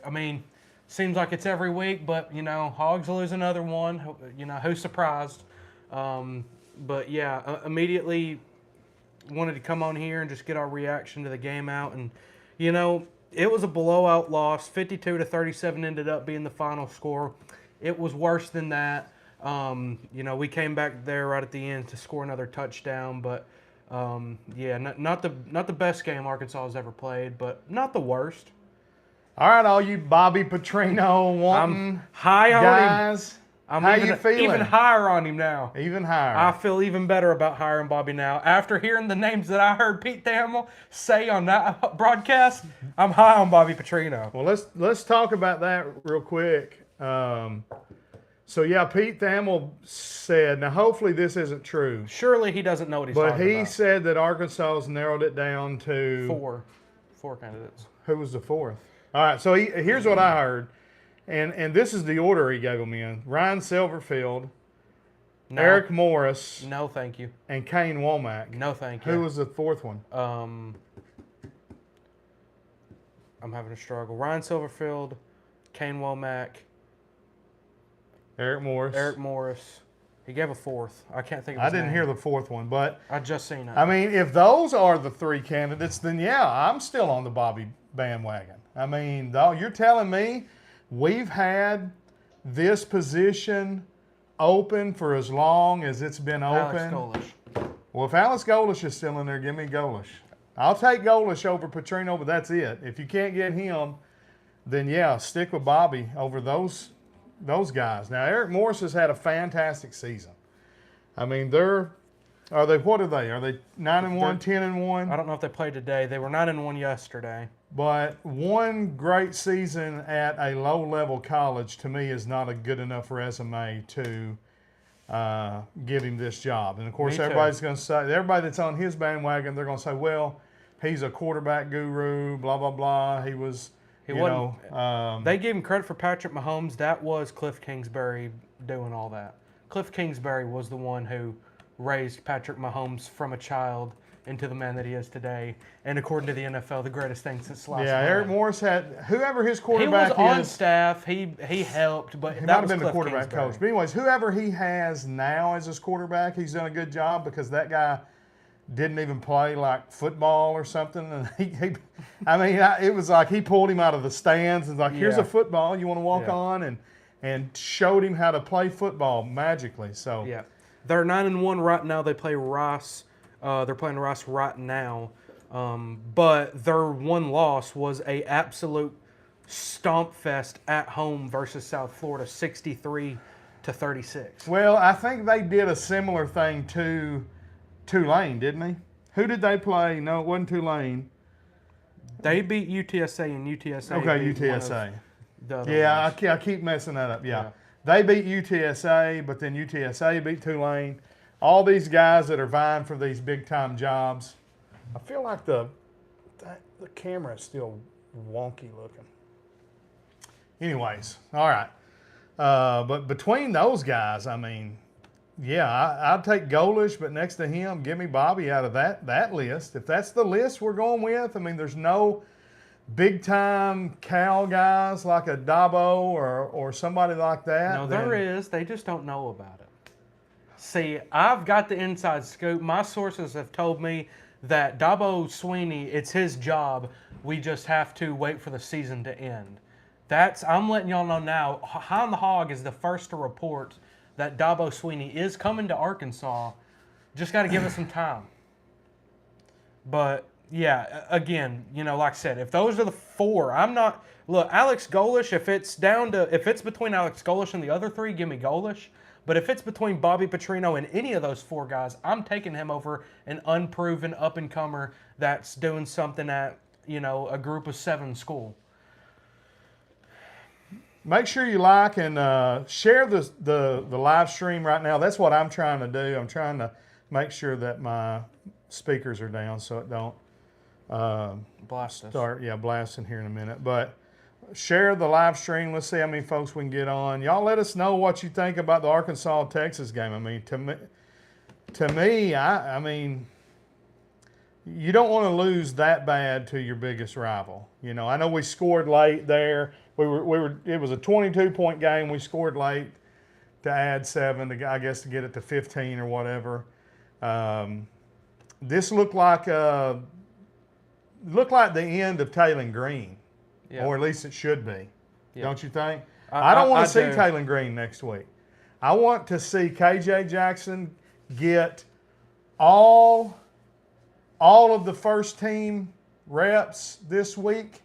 I mean, seems like it's every week, but, Hogs lose another one. Who's surprised? But, yeah, immediately wanted to come on here and just get our reaction to the game out. And, it was a blowout loss. 52-37 ended up being the final score. It was worse than that. We came back there right at the end to score another touchdown, but not the best game Arkansas has ever played, but not the worst. All right, all you Bobby Petrino wanting high on guys, him. how you feeling? Even higher on him now. Even higher. I feel even better about hiring Bobby now. After hearing the names that I heard Pete Thamel say on that broadcast, I'm high on Bobby Petrino. Well, let's talk about that real quick. So, Pete Thamel said, now hopefully this isn't true. Surely he doesn't know what he's talking about. But he said that Arkansas's narrowed it down to... Four candidates. Who was the fourth? All right, so here's what I heard. And this is the order he gave them in. Ryan Silverfield, No. Eric Morris, No, thank you. and Kane Womack. No, thank you. Who was the fourth one? I'm having a struggle. Ryan Silverfield, Kane Womack, Eric Morris. He gave a fourth. I can't think of I his didn't name. hear the fourth one, but I just seen it. I mean, if those are the three candidates, then I'm still on the Bobby bandwagon. I mean, you're telling me we've had this position open for as long as it's been open. Alex Golish. Well, if Alex Golish is still in there, give me Golish. I'll take Golish over Petrino, but that's it. If you can't get him, then stick with Bobby over those guys. Now, Eric Morris has had a fantastic season. I mean, what are they? Are they 9-1, 10-1? I don't know if they played today. They were 9-1 yesterday. But one great season at a low-level college, to me, is not a good enough resume to give him this job. And, of course, everybody's going to say, everybody that's on his bandwagon, they're going to say, well, he's a quarterback guru, blah, blah, blah. He was, they gave him credit for Patrick Mahomes. That was Cliff Kingsbury doing all that. Cliff Kingsbury was the one who raised Patrick Mahomes from a child into the man that he is today. And according to the NFL, the greatest thing since sliced bread. Eric Morris had, whoever his quarterback is. He was on staff. He helped, but he that might was have been Cliff the quarterback Kingsbury. coach. But anyways, whoever he has now as his quarterback, he's done a good job because that guy didn't even play like football or something. And it was like he pulled him out of the stands and like, here's a football you want to walk on, and showed him how to play football magically. So they're 9-1 right now. They play Rice. They're playing Rice right now. But their one loss was a absolute stomp fest at home versus South Florida, 63-36. Well, I think they did a similar thing to Tulane, didn't they? Who did they play? No, it wasn't Tulane. They beat UTSA and UTSA. Okay, UTSA. I keep messing that up. Yeah. They beat UTSA, but then UTSA beat Tulane. All these guys that are vying for these big-time jobs. I feel like the camera is still wonky looking. Anyways, all right. But between those guys, I mean, I'd take Golish, but next to him, give me Bobby out of that list. If that's the list we're going with, I mean, there's no big-time Cal guys like a Dabo or somebody like that. No, there is. They just don't know about it. See, I've got the inside scoop. My sources have told me that Dabo Swinney, it's his job. We just have to wait for the season to end. I'm letting y'all know now. On The Hog is the first to report that Dabo Swinney is coming to Arkansas. Just got to give it some time. But, again, like I said, if those are the four, look, Alex Golish, if it's between Alex Golish and the other three, give me Golish. But if it's between Bobby Petrino and any of those four guys, I'm taking him over an unproven up-and-comer that's doing something at, a group of 7 school. Make sure you like and share the live stream right now. That's what I'm trying to do. I'm trying to make sure that my speakers are down so it don't start blasting here in a minute. But share the live stream. Let's see how many folks we can get on. Y'all let us know what you think about the Arkansas-Texas game. I mean, to me, I mean, you don't want to lose that bad to your biggest rival. You know, I know we scored late there. It was a 22-point game. We scored late to add 7, I guess, to get it to 15 or whatever. This looked like the end of Taylon Green, or at least it should be. Don't you think? I don't want to see Taylon Green next week. I want to see KJ Jackson get all of the first team reps this week.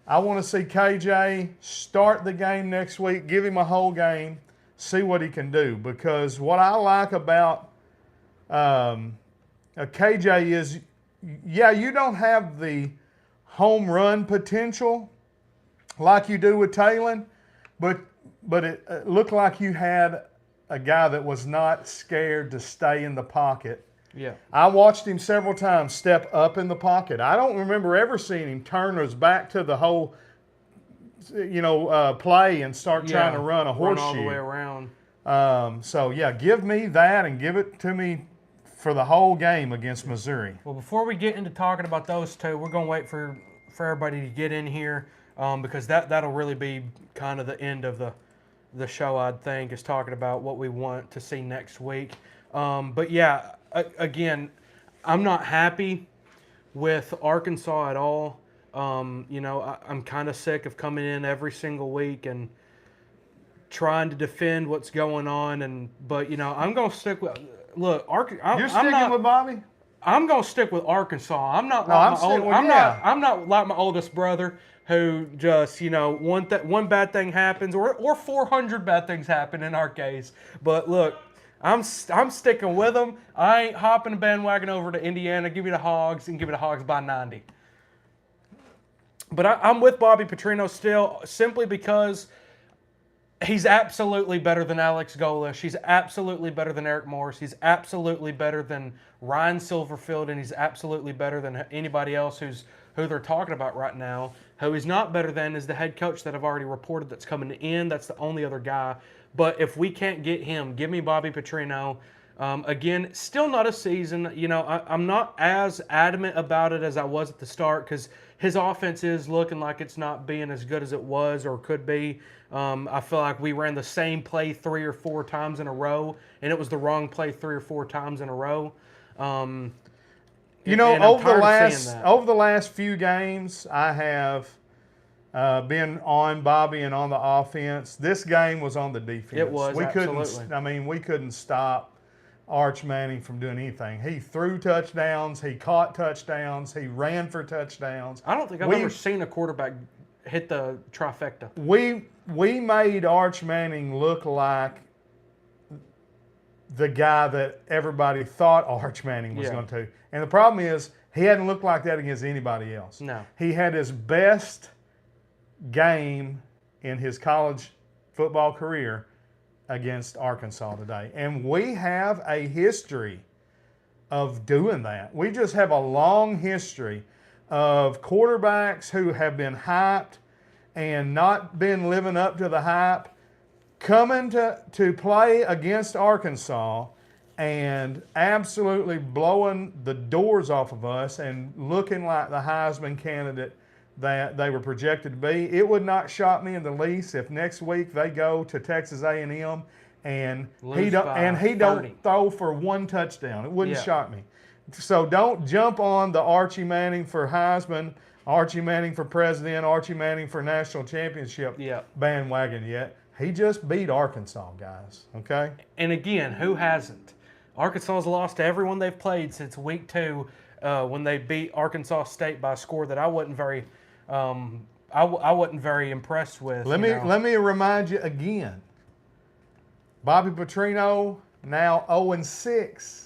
I want to see KJ start the game next week, give him a whole game, see what he can do. Because what I like about KJ is, you don't have the home run potential like you do with Taylon, but it looked like you had a guy that was not scared to stay in the pocket. Yeah. I watched him several times step up in the pocket. I don't remember ever seeing him turn his back to the whole, play and start trying to run a horseshoe. Run all the way around. Give me that and give it to me for the whole game against Missouri. Well, before we get into talking about those two, we're going to wait for everybody to get in here because that'll really be kind of the end of the show, I'd think, is talking about what we want to see next week. Again, I'm not happy with Arkansas at all. I'm kind of sick of coming in every single week and trying to defend what's going on. But I'm going to stick with. Look, You're sticking with Bobby? I'm going to stick with Arkansas. I'm not. I'm not like my oldest brother who just one bad thing happens or 400 bad things happen in our case. But look. I'm sticking with them. I ain't hopping a bandwagon over to Indiana. Give me the Hogs and give me the Hogs by 90. But I'm with Bobby Petrino still, simply because he's absolutely better than Alex Golish. He's absolutely better than Eric Morris. He's absolutely better than Ryan Silverfield, and he's absolutely better than anybody else who they're talking about right now. Who he's not better than is the head coach that I've already reported that's coming in. That's the only other guy. But if we can't get him, give me Bobby Petrino. Again, still not a season. I'm not as adamant about it as I was at the start because his offense is looking like it's not being as good as it was or could be. I feel like we ran the same play 3 or 4 times in a row, and it was the wrong play 3 or 4 times in a row. Over the last few games, I have been on Bobby and on the offense. This game was on the defense. It was, absolutely. We couldn't stop Arch Manning from doing anything. He threw touchdowns. He caught touchdowns. He ran for touchdowns. I don't think I've ever seen a quarterback hit the trifecta. We made Arch Manning look like the guy that everybody thought Arch Manning was going to. And the problem is he hadn't looked like that against anybody else. No. He had his best game in his college football career against Arkansas today. And we have a history of doing that. We just have a long history of quarterbacks who have been hyped and not been living up to the hype, coming to play against Arkansas and absolutely blowing the doors off of us and looking like the Heisman candidate that they were projected to be. It would not shock me in the least if next week they go to Texas A&M and he don't throw for 1 touchdown. It wouldn't shock me. So don't jump on the Archie Manning for Heisman, Archie Manning for president, Archie Manning for national championship bandwagon yet. He just beat Arkansas, guys. Okay. And again, who hasn't? Arkansas's lost to everyone they've played since week 2 when they beat Arkansas State by a score that I wasn't very impressed with. Let me remind you again. Bobby Petrino now 0-6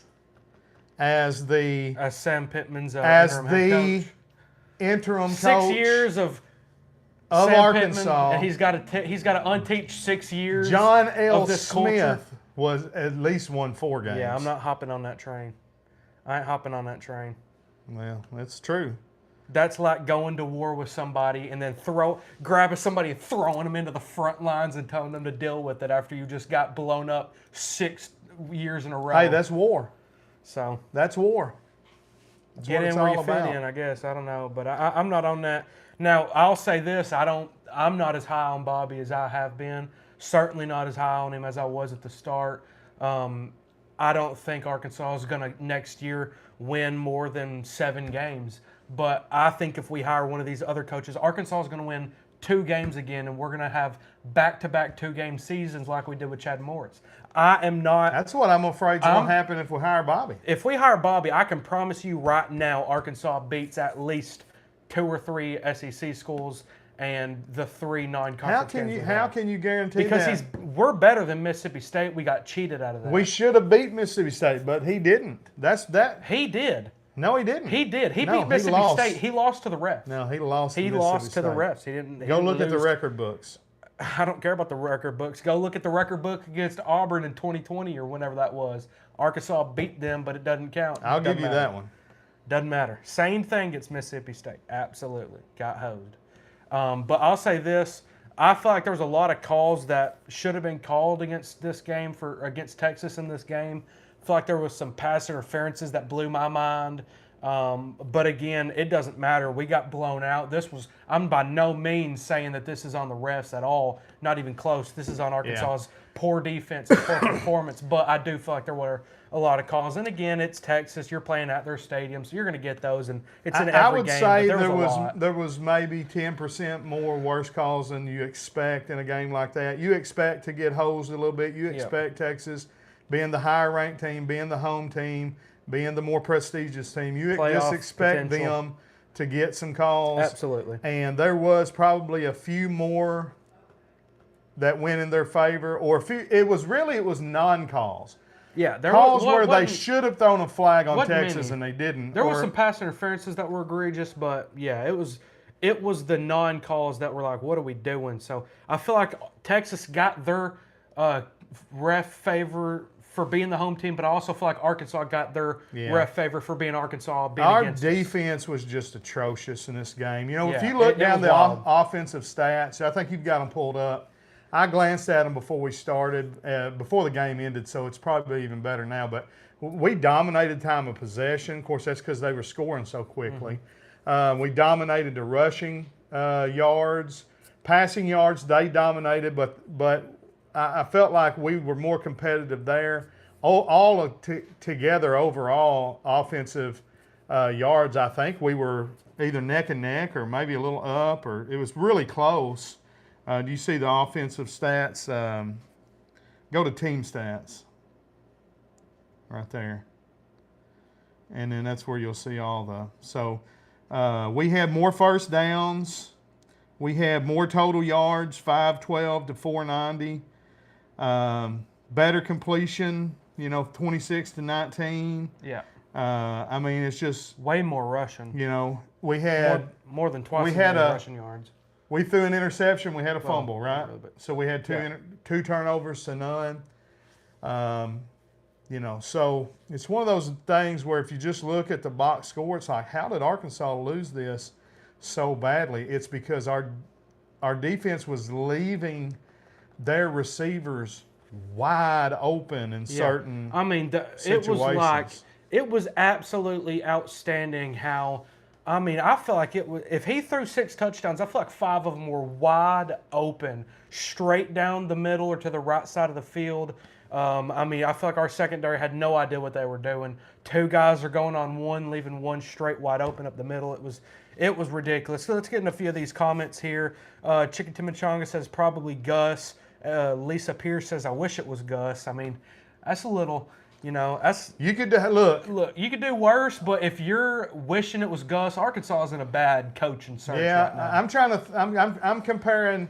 as Sam Pittman's interim coach. 6 years of Sam Arkansas, Pittman, and he's got to unteach 6 years. John L. of this Smith culture. was at least won 4 games. Yeah, I'm not hopping on that train. I ain't hopping on that train. Well, that's true. That's like going to war with somebody and then grabbing somebody and throwing them into the front lines and telling them to deal with it after you just got blown up 6 years in a row. Hey, that's war. So that's war. That's Get what it's in where all you fit about. in, I guess. I don't know, but I'm not on that. Now I'll say this: I'm not as high on Bobby as I have been. Certainly not as high on him as I was at the start. I don't think Arkansas is going to next year win more than 7 games. But I think if we hire one of these other coaches, Arkansas is going to win 2 games again, and we're going to have back-to-back 2-game seasons like we did with Chad Morris. I am not. That's what I'm afraid is going to happen if we hire Bobby. If we hire Bobby, I can promise you right now, Arkansas beats at least 2 or 3 SEC schools and the 3 non-conference games. How can you guarantee that? Because we're better than Mississippi State. We got cheated out of that. We should have beat Mississippi State, but he didn't. He did. No, he didn't. He did. He beat Mississippi State. He lost to the refs. No, he lost. He lost to the refs. He didn't. Go look at the record books. I don't care about the record books. Go look at the record book against Auburn in 2020 or whenever that was. Arkansas beat them, but it doesn't count. I'll give you that one. Doesn't matter. Same thing against Mississippi State. Absolutely. Got hosed. But I'll say this. I feel like there was a lot of calls that should have been called against this game against Texas in this game. I feel like there was some pass interferences that blew my mind. But again, it doesn't matter. We got blown out. I'm by no means saying that this is on the refs at all. Not even close. This is on Arkansas's poor defense and poor performance. But I do feel like there were a lot of calls. And again, it's Texas. You're playing at their stadium, so you're going to get those. And it's in every game. I would say but there was maybe 10% more worse calls than you expect in a game like that. You expect to get hosed a little bit. You expect Texas being the higher ranked team, being the home team, being the more prestigious team. You just expect them to get some calls. Absolutely. And there was probably a few more that went in their favor, or a few. It was non-calls. Yeah, there calls where they should have thrown a flag on Texas and they didn't. There were some pass interferences that were egregious, but yeah, it was the non-calls that were like, what are we doing? So I feel like Texas got their ref favor for being the home team, but I also feel like Arkansas got their ref favor for being Arkansas. Our defense was just atrocious in this game. You know, if you look down the offensive stats, I think you've got them pulled up. I glanced at them before we started, before the game ended, so it's probably even better now. But we dominated time of possession. Of course, that's because they were scoring so quickly. We dominated the rushing yards. Passing yards, they dominated, but I felt like we were more competitive there. All together, overall, offensive yards, I think we were either neck and neck or maybe a little up, or it was really close. Do you see the offensive stats? Go to team stats right there. And then that's where you'll see all the. So we had more first downs. We had more total yards, 512 to 490. Better completion, 26 to 19. Yeah. I mean, it's just way more rushing. We had more than twice as many rushing yards. We threw an interception. We had a fumble, right? So we had two turnovers to none. So it's one of those things where if you just look at the box score, it's like, how did Arkansas lose this so badly? It's because our defense was leaving their receivers wide open in certain situations. It was absolutely outstanding how. I feel like if he threw 6 touchdowns, I feel like 5 of them were wide open, straight down the middle or to the right side of the field. I feel like our secondary had no idea what they were doing. 2 guys are going on one, leaving one straight wide open up the middle. It was ridiculous. So let's get into a few of these comments here. Chicken Timachanga says probably Gus. Lisa Pierce says, I wish it was Gus. That's a little... you could look. You could do worse, but if you're wishing it was Gus, Arkansas is in a bad coaching search right now. I'm comparing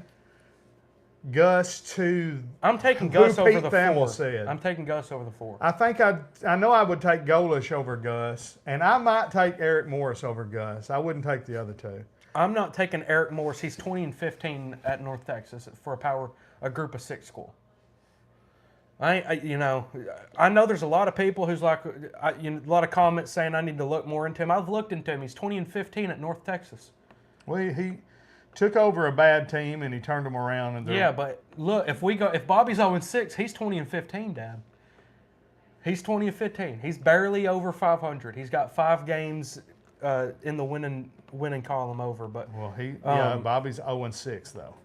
Gus to. I'm taking Gus over Pete the Thamel 4. said. I'm taking Gus over the 4. I know I would take Golish over Gus, and I might take Eric Morris over Gus. I wouldn't take the other 2. I'm not taking Eric Morris. He's 20-15 at North Texas for a group of 6 school. I know there's a lot of people who's like, a lot of comments saying I need to look more into him. I've looked into him. He's 20-15 at North Texas. Well, he took over a bad team and he turned them around. But look, if Bobby's 0-6, he's 20-15, Dad. He's 20 of 15. He's barely over 500. He's got 5 games in the winning column over. But Well, Bobby's 0-6 though.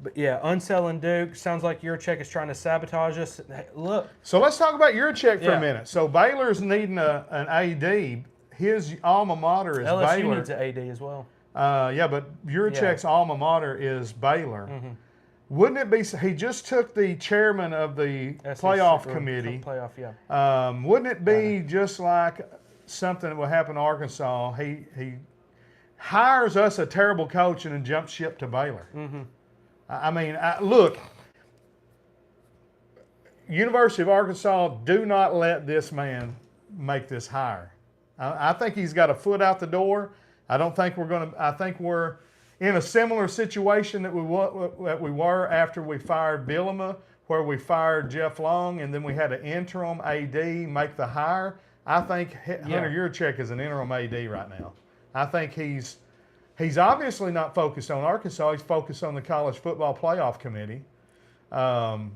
But yeah, unselling Duke. Sounds like Yurchek is trying to sabotage us. Hey, look. So let's talk about Yurchek for a minute. So Baylor's needing an AD. His alma mater is LSU Baylor. needs an AD as well. But Yurchek's alma mater is Baylor. Mm-hmm. Wouldn't it be? He just took the chairman of the playoff committee. Wouldn't it be just like something that would happen to Arkansas? He hires us a terrible coach and then jumps ship to Baylor. Mm-hmm. I mean, look, University of Arkansas, do not let this man make this hire. I think he's got a foot out the door. I think we're in a similar situation that we were after we fired Bielema, where we fired Jeff Long, and then we had an interim AD make the hire. I think Hunter Yurchek is an interim AD right now. I think he's obviously not focused on Arkansas. He's focused on the College Football Playoff Committee. And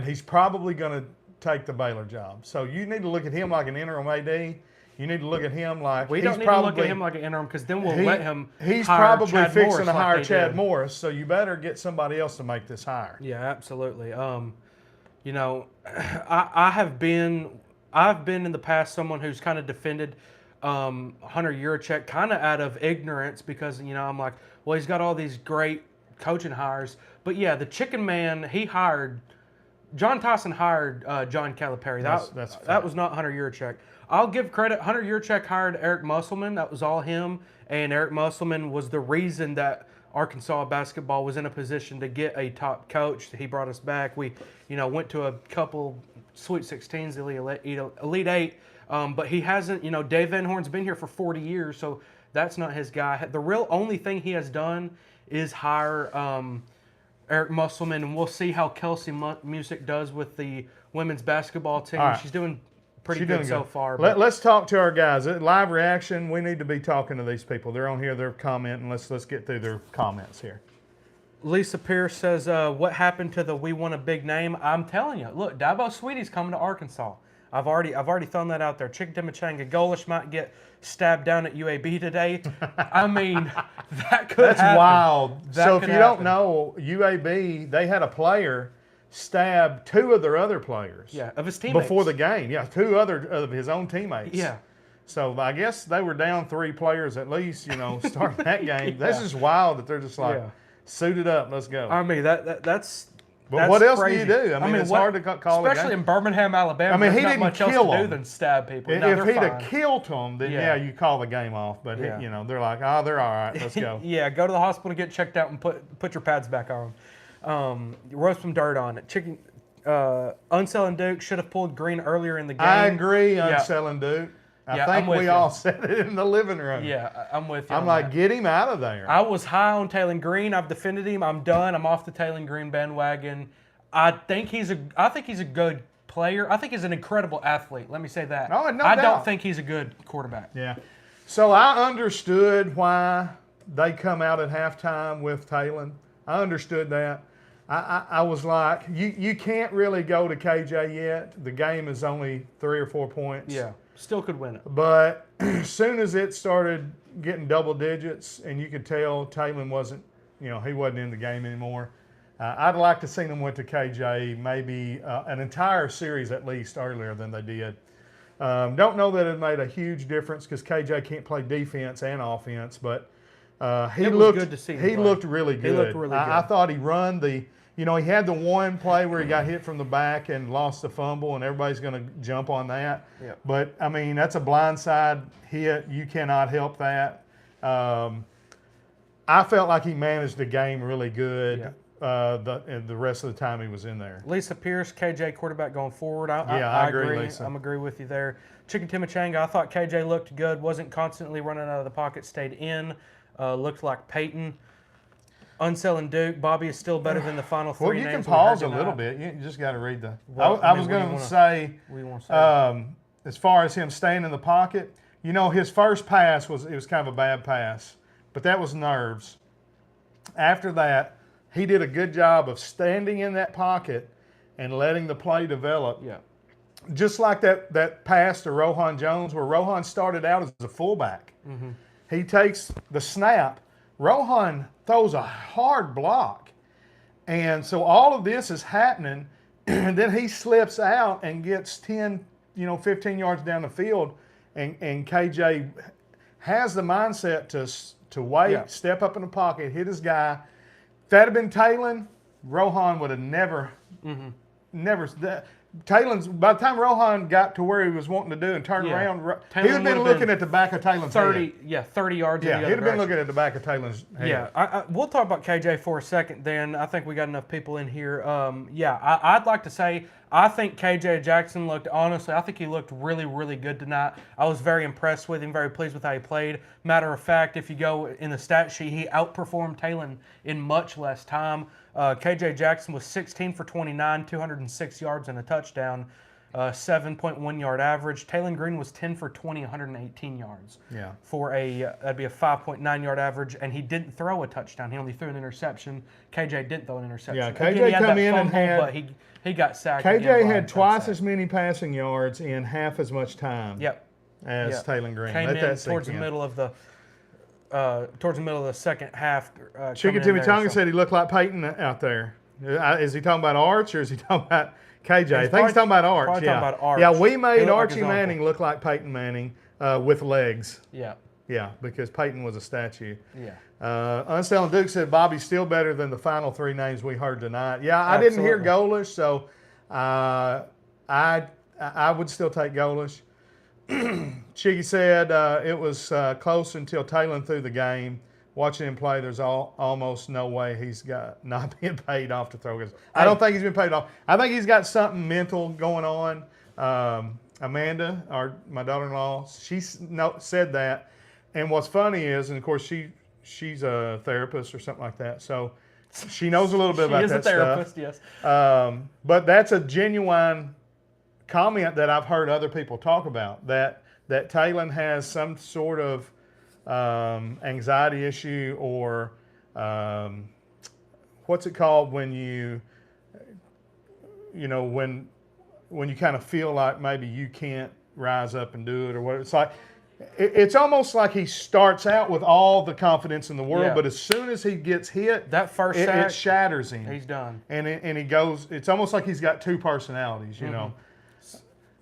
he's probably going to take the Baylor job. So you need to look at him like an interim AD. You need to look at him like we don't need to look at him like an interim because then we'll let him. He's hire probably Chad fixing Morris to hire like Chad Morris. So you better get somebody else to make this hire. Yeah, absolutely. You know, I've been in the past someone who's kind of defended Hunter Yurchek kind of out of ignorance because, you know, I'm like, well, he's got all these great coaching hires. But, yeah, the Chicken Man, John Tyson hired John Calipari. That was not Hunter Yurchek. I'll give credit. Hunter Yurchek hired Eric Musselman. That was all him. And Eric Musselman was the reason that Arkansas basketball was in a position to get a top coach. He brought us back. We, you know, went to a couple Sweet 16s, Elite 8. But he hasn't, you know, Dave Van Horn's been here for 40 years, so that's not his guy. The real only thing he has done is hire Eric Musselman, and we'll see how Kelsey Music does with the women's basketball team. Right. She's doing pretty good so far. Let's talk to our guys. Live reaction, we need to be talking to these people. They're on here, they're commenting. Let's get through their comments here. Lisa Pierce says, what happened to the we want a big name? I'm telling you, look, Dabo Sweetie's coming to Arkansas. I've already thrown that out there. Chicken Timachanga Golish might get stabbed down at UAB today. I mean, that could happen. That's wild. So if you don't know, UAB, they had a player stab 2 of their other players. Yeah, of his teammates. Before the game. Yeah, 2 other of his own teammates. Yeah. So I guess they were down 3 players at least, you know, starting that game. That's just wild that they're just like, suited up, let's go. I mean, that's But what else crazy. do you do? I mean, it's hard to call especially in Birmingham, Alabama. I mean, he there's didn't not much kill else to them. do than stab people. If he'd have killed them, then you call the game off. But you know, they're like, oh, they're all right. Let's go. Yeah, go to the hospital and get checked out and put your pads back on. Roast some dirt on it. Unselling Duke should have pulled Green earlier in the game. I agree. Unselling Duke. I think we all said it in the living room. Yeah, I'm with you. I'm like, get him out of there. I was high on Taylor Green. I've defended him. I'm done. I'm off the Taylor Green bandwagon. I think he's a good player. I think he's an incredible athlete. Let me say that. Oh, no I doubt. don't think he's a good quarterback. Yeah. So I understood why they come out at halftime with Taylor. I understood that. I was like, you can't really go to KJ yet. The game is only 3 or 4 points. Yeah. Still could win it. But as soon as it started getting double digits and you could tell Taylor wasn't, he wasn't in the game anymore, I'd like to see them went to KJ maybe an entire series at least earlier than they did. Don't know that it made a huge difference because KJ can't play defense and offense, but he looked good to see. He looked really good. He looked really good. I thought he run the. He had the one play where he got hit from the back and lost the fumble, and everybody's going to jump on that. Yep. But, I mean, that's a blindside hit. You cannot help that. I felt like he managed the game really good the rest of the time he was in there. Lisa Pierce, KJ quarterback going forward. I agree, Lisa. I'm agree with you there. Chicken Timachanga, I thought KJ looked good. Wasn't constantly running out of the pocket, stayed in. Looked like Peyton. Unselling Duke, Bobby is still better than the final 3 names. Well, you can pause a little bit. You just got to read the. I was going to say, as far as him staying in the pocket, his first pass was kind of a bad pass, but that was nerves. After that, he did a good job of standing in that pocket and letting the play develop. Yeah. just like that pass to Rohan Jones, where Rohan started out as a fullback. Mm-hmm. He takes the snap. Rohan throws a hard block. And so all of this is happening, and then he slips out and gets 10, 15 yards down the field, and KJ has the mindset to wait, step up in the pocket, hit his guy. If that had been Talon, Rohan would have never. Talon's, by the time Rohan got to where he was wanting to do and turned around, he would have been looking at the back of Talon's 30 head. Yeah, 30 yards. Yeah, in the he'd other have been direction. looking at the back of Talon's head. Yeah, we'll talk about KJ for a second. Then I think we got enough people in here. I'd like to say I think KJ Jackson I think he looked really, really good tonight. I was very impressed with him, very pleased with how he played. Matter of fact, if you go in the stat sheet, he outperformed Talon in much less time. KJ Jackson was 16 for 29, 206 yards and a touchdown. 7.1 yard average. Talon Green was 10 for 20, 118 yards. Yeah. That'd be a 5.9 yard average, and he didn't throw a touchdown. He only threw an interception. KJ didn't throw an interception. Yeah, KJ come in and had, but he got sacked. KJ had twice as many passing yards in half as much time. As Talon Green. Came in towards the middle of the second half. Chicken Timmy Tonga said he looked like Peyton out there. Is he talking about Arch or is he talking about KJ? I think he's talking about Arch. Talking about Arch. Yeah, we made Archie Archie Manning look like Peyton Manning with legs. Yeah. Yeah, because Peyton was a statue. Yeah. Unselling Duke said Bobby's still better than the final three names we heard tonight. Yeah, I Absolutely. didn't hear Golish, so I would still take Golish. Chiggy said it was close until Talon threw the game. Watching him play, there's almost no way he's not being paid off to throw. I don't think he's been paid off. I think he's got something mental going on. Amanda, my daughter-in-law, she said that. And what's funny is, and of course she's a therapist or something like that, so she knows a little bit about that stuff. She is a therapist, yes. But that's a genuine comment that I've heard other people talk about, that Talon has some sort of anxiety issue, or what's it called when you kind of feel like maybe you can't rise up and do it, or what it's like. It's almost like he starts out with all the confidence in the world, but as soon as he gets hit, that first sack, it shatters him. He's done. And he goes. It's almost like he's got two personalities, you know.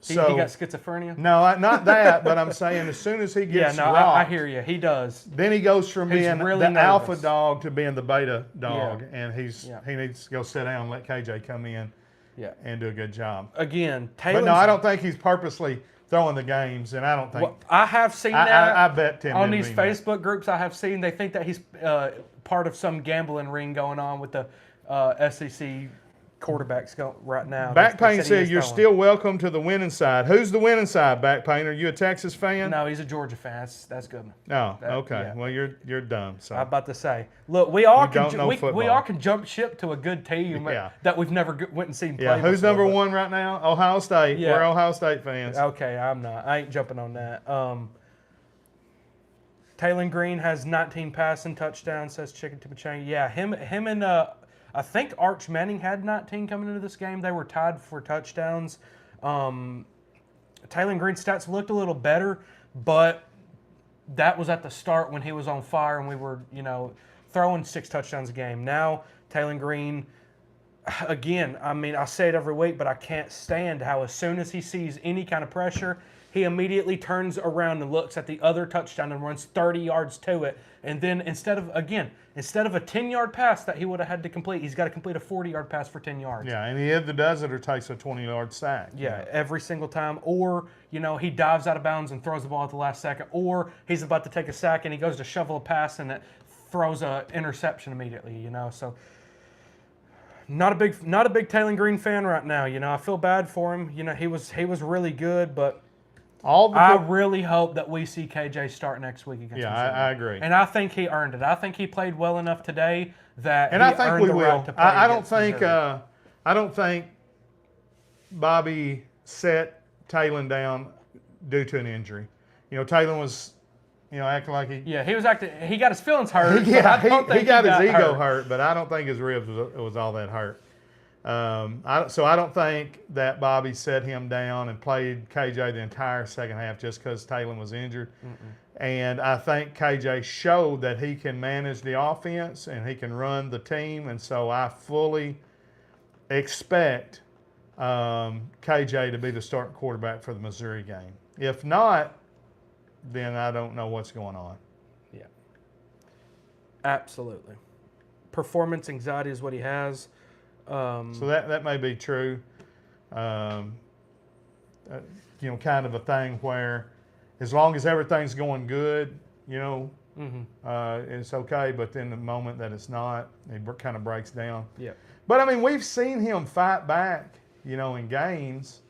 He got schizophrenia? No, not that, but I'm saying as soon as he gets rocked, I hear you. He does. Then he goes from being really the nervous. alpha dog to being the beta dog, and he needs to go sit down and let KJ come in and do a good job. Again, But no, I don't think he's purposely throwing the games, and I don't think. Well, I have seen that. I bet Tim on these Facebook groups I have seen, they think that he's part of some gambling ring going on with the SEC quarterbacks right now. Backpain said you're still welcome to the winning side. Who's the winning side, Backpain? Are you a Texas fan? No, he's a Georgia fan. That's good. Oh, okay. Yeah. Well, you're dumb. So I'm about to say, look, we all can jump ship to a good team that we've never went and seen play. Yeah, who's before, number one right now? Ohio State. Yeah. We're Ohio State fans. Okay, I'm not. I ain't jumping on that. Talon Green has 19 passing touchdowns, says Chicken Timachang. Yeah, him and I think Arch Manning had 19 coming into this game. They were tied for touchdowns. Talon Green's stats looked a little better, but that was at the start when he was on fire and we were, throwing 6 touchdowns a game. Now, Talon Green, again, I mean, I say it every week, but I can't stand how as soon as he sees any kind of pressure, he immediately turns around and looks at the other touchdown and runs 30 yards to it. And then instead of a 10-yard pass that he would have had to complete, he's got to complete a 40-yard pass for 10 yards. Yeah, and he either does it or takes a 20-yard sack. Yeah, every single time. Or, he dives out of bounds and throws the ball at the last second. Or he's about to take a sack and he goes to shovel a pass and it throws an interception immediately, So not a big Talon Green fan right now. I feel bad for him. He was really good, but I really hope that we see KJ start next week against Missouri. I agree. And I think he earned it. I think he played well enough today that and he I think earned we the will. right to play I don't think Bobby set Talon down due to an injury. Talon was, acting like he. Yeah, he got his feelings hurt. He got his ego hurt, but I don't think his ribs was all that hurt. So I don't think that Bobby set him down and played KJ the entire second half just because Taylor was injured. And I think KJ showed that he can manage the offense and he can run the team. And so I fully expect KJ to be the starting quarterback for the Missouri game. If not, then I don't know what's going on. Yeah. Absolutely. Performance anxiety is what he has. So that may be true. Kind of a thing where as long as everything's going good, it's okay. But then the moment that it's not, it kind of breaks down. Yeah. But, I mean, we've seen him fight back, in games.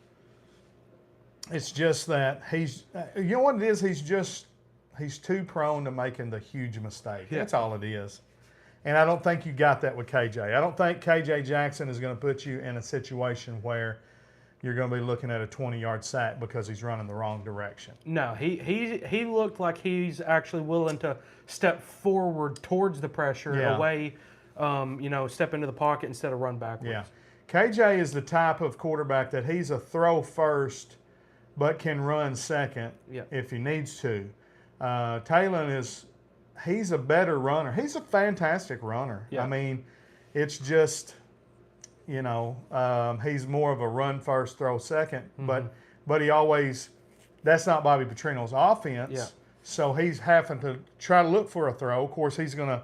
It's just that he's what it is? He's too prone to making the huge mistake. Yeah. That's all it is. And I don't think you got that with KJ. I don't think KJ Jackson is going to put you in a situation where you're going to be looking at a 20-yard sack because he's running the wrong direction. No, he looked like he's actually willing to step forward towards the pressure Yeah. away, step into the pocket instead of run backwards. Yeah. KJ is the type of quarterback that he's a throw first but can run second if he needs to. Taylor he's a better runner. He's a fantastic runner. Yeah. I mean, it's just, he's more of a run first, throw second. But he always, that's not Bobby Petrino's offense. Yeah. So he's having to try to look for a throw. Of course, he's going to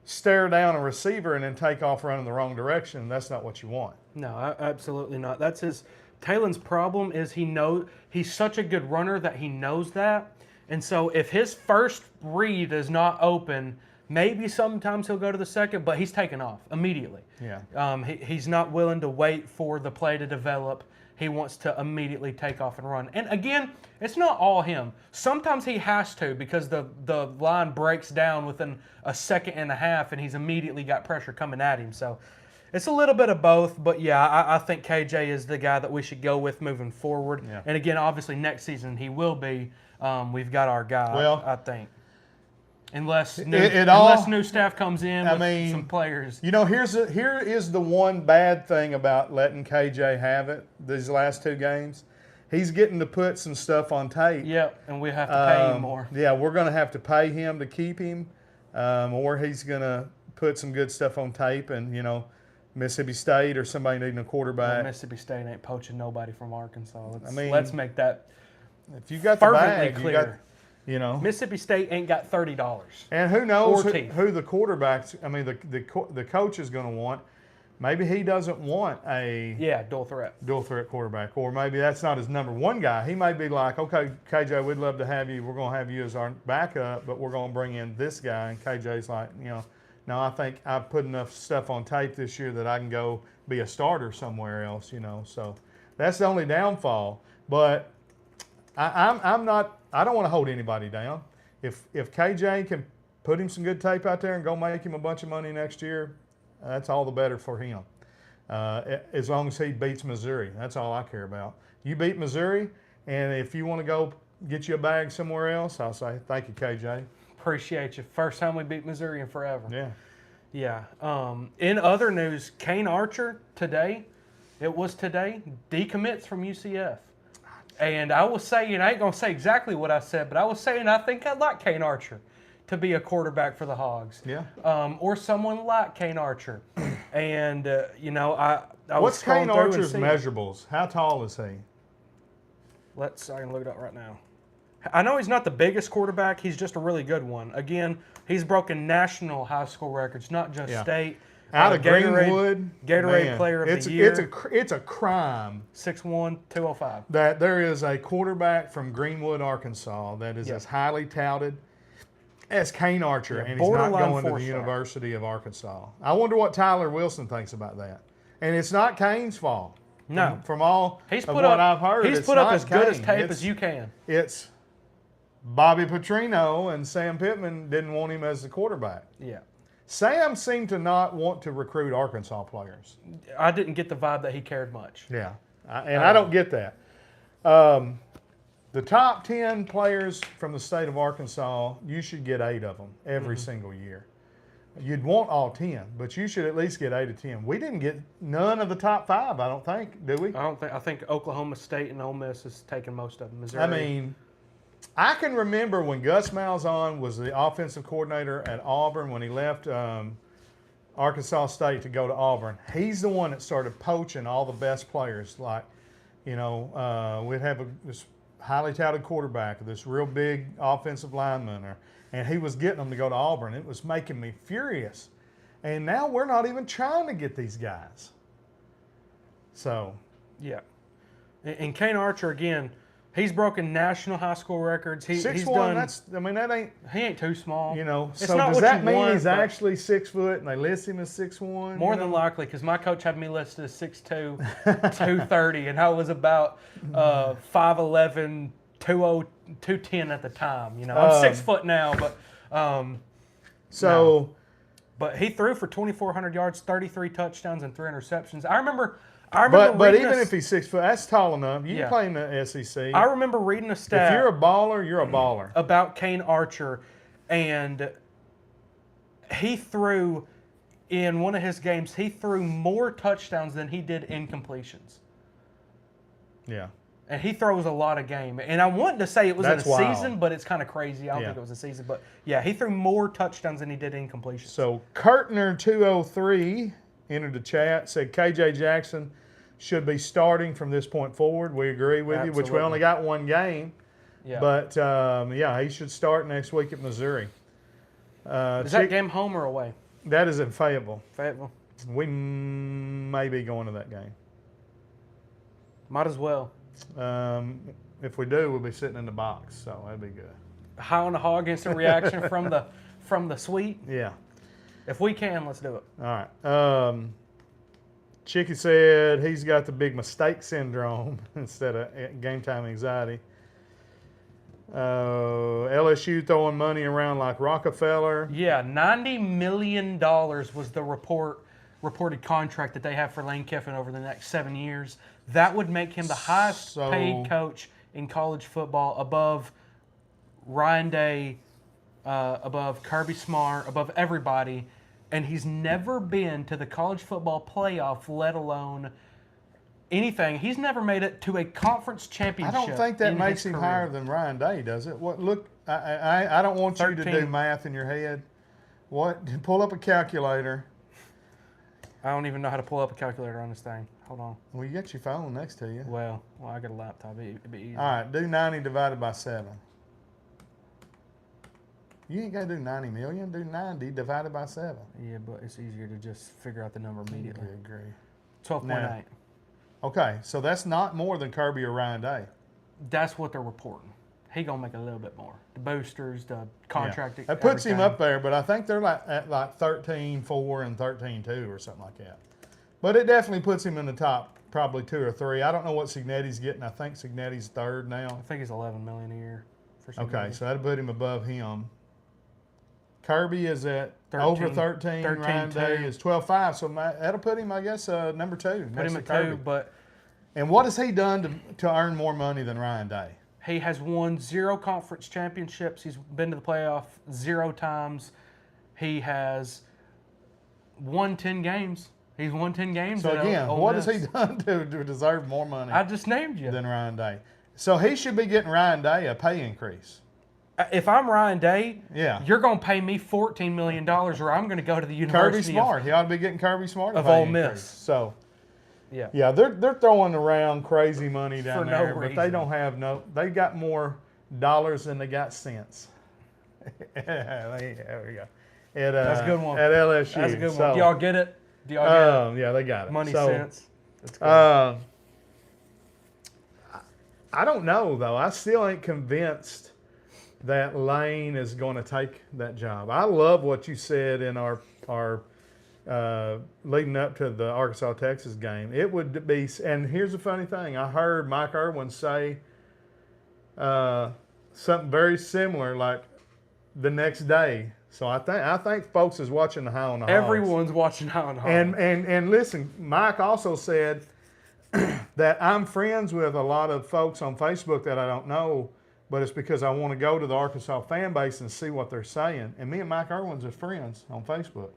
stare down a receiver and then take off running the wrong direction. That's not what you want. No, absolutely not. That's Taylor's problem is he's such a good runner that he knows that. And so if his first read is not open, maybe sometimes he'll go to the second, but he's taking off immediately. Yeah. He's not willing to wait for the play to develop. He wants to immediately take off and run. And again, it's not all him. Sometimes he has to because the line breaks down within a second and a half and he's immediately got pressure coming at him. So it's a little bit of both, but yeah, I think KJ is the guy that we should go with moving forward. Yeah. And again, obviously next season he will be. We've got our guy, Well, I think. Unless new staff comes in with some players. Here is the one bad thing about letting KJ have it these last two games. He's getting to put some stuff on tape. Yep, and we have to pay him more. Yeah, we're going to have to pay him to keep him, or he's going to put some good stuff on tape and, Mississippi State or somebody needing a quarterback. Well, Mississippi State ain't poaching nobody from Arkansas. Let's make that if you got the fervently bag, clear. you got, Mississippi State ain't got $30. And who knows Or who the quarterbacks, the coach is going to want. Maybe he doesn't want a dual threat quarterback, or maybe that's not his number one guy. He may be like, okay, KJ, we'd love to have you. We're going to have you as our backup, but we're going to bring in this guy. And KJ's like, no, I think I've put enough stuff on tape this year that I can go be a starter somewhere else. So that's the only downfall. But I'm not. I don't want to hold anybody down. If KJ can put him some good tape out there and go make him a bunch of money next year, that's all the better for him. As long as he beats Missouri, that's all I care about. You beat Missouri, and if you want to go get you a bag somewhere else, I'll say thank you, KJ. Appreciate you. First time we beat Missouri in forever. Yeah. Yeah. In other news, Kane Archer today, decommits from UCF. And I was saying, I ain't going to say exactly what I said, but I was saying I think I'd like Kane Archer to be a quarterback for the Hogs. Yeah. Or someone like Kane Archer. And, I What's was Kane Archer's seeing measurables? How tall is he? I can look it up right now. I know he's not the biggest quarterback. He's just a really good one. Again, he's broken national high school records, not just state. Out of Greenwood, Gatorade Player of the Year. It's a crime. 6'1", 205. That there is a quarterback from Greenwood, Arkansas, that is as highly touted as Kane Archer, and he's not going to the University of Arkansas. I wonder what Tyler Wilson thinks about that. And it's not Kane's fault. No. From all I've heard, he's put up as good as tape as you can. It's Bobby Petrino and Sam Pittman didn't want him as the quarterback. Yeah. Sam seemed to not want to recruit Arkansas players. I didn't get the vibe that he cared much. Yeah, I don't get that. The top 10 players from the state of Arkansas, you should get 8 of them every single year. You'd want all 10, but you should at least get 8 of 10. We didn't get none of the top 5, I don't think, do we? I think Oklahoma State and Ole Miss is taking most of them. Missouri. I mean, I can remember when Gus Malzahn was the offensive coordinator at Auburn when he left Arkansas State to go to Auburn. He's the one that started poaching all the best players. Like, we'd have this highly touted quarterback, this real big offensive lineman, and he was getting them to go to Auburn. It was making me furious. And now we're not even trying to get these guys. So. Yeah. And Kane Archer, again, he's broken national high school records. He's 6'1", that ain't. He ain't too small. So does that mean he's actually 6 foot and they list him as 6'1"? More than likely, because my coach had me listed as 6'2", 230, and I was about 5'11", 210 at the time. I'm 6 foot now, but so. But he threw for 2,400 yards, 33 touchdowns, and 3 interceptions. I remember. But even if he's 6 foot, that's tall enough. You can play in the SEC. I remember reading a stat. If you're a baller, you're a baller. About Kane Archer, and he threw in one of his games. He threw more touchdowns than he did incompletions. Yeah. And he throws a lot of game. And I wanted to say it was in a season, but it's kind of crazy. I don't think it was a season. But, yeah, he threw more touchdowns than he did incompletions. So, Kurtner203 entered the chat, said KJ Jackson should be starting from this point forward. We agree with you, which we only got one game. Yeah. But, he should start next week at Missouri. Is that game home or away? That is in Fayetteville. Fayetteville. We may be going to that game. Might as well. If we do, we'll be sitting in the box, so that'd be good. High on the hog, instant reaction from the suite. Yeah. If we can, let's do it. All right. Chicky said he's got the big mistake syndrome instead of game time anxiety. LSU throwing money around like Rockefeller. Yeah, $90 million was the reported contract that they have for Lane Kiffin over the next 7 years. That would make him the highest paid coach in college football, above Ryan Day, above Kirby Smart, above everybody. And he's never been to the college football playoff, let alone anything. He's never made it to a conference championship. I don't think that makes him higher than Ryan Day, does it? Look, I don't want 13. You to do math in your head. Pull up a calculator. I don't even know how to pull up a calculator on this thing. Hold on. Well, you got your phone next to you. Well, I got a laptop. It'd be easy. All right, do 90 divided by 7. You ain't got to do 90 million. Do 90 divided by 7. Yeah, but it's easier to just figure out the number immediately. I agree. 12.8. Okay, so that's not more than Kirby or Ryan Day. That's what they're reporting. He gonna make a little bit more. The boosters, the contract. That puts him up there, but I think they're at 13-4 and 13-2 or something like that. But it definitely puts him in the top, probably 2 or 3. I don't know what Signetti's getting. I think Signetti's third now. I think he's $11 million a year. Okay, so that'll put him above him. Kirby is at over 13. Ryan Day is 12.5. So that'll put him, I guess, number 2. Put him at 2, but. And what has he done to earn more money than Ryan Day? He has won 0 conference championships. He's been to the playoff 0 times. He has won 10 games. He's won 10 games. So again, what has he done to deserve more money? I just named you. Than Ryan Day. So he should be getting Ryan Day a pay increase. If I'm Ryan Day, you're going to pay me $14 million, or I'm going to go to the University Kirby Smart. He ought to be getting Kirby Smart of Ole Miss. So. Yeah, they're throwing around crazy money down there, but they don't have they got more dollars than they got cents. There we go. That's a good one. At LSU. That's a good one. Do y'all get it? Do y'all get it? Yeah, they got it. Money sense. That's good. I don't know, though. I still ain't convinced that Lane is going to take that job. I love what you said in our leading up to the Arkansas-Texas game. It would be, and here's the funny thing. I heard Mike Irwin say something very similar, like the next day. So I think folks is watching the High on the Hogs. Everyone's watching High on the Hogs. And listen, Mike also said that I'm friends with a lot of folks on Facebook that I don't know, but it's because I want to go to the Arkansas fan base and see what they're saying. And me and Mike Irwin's are friends on Facebook.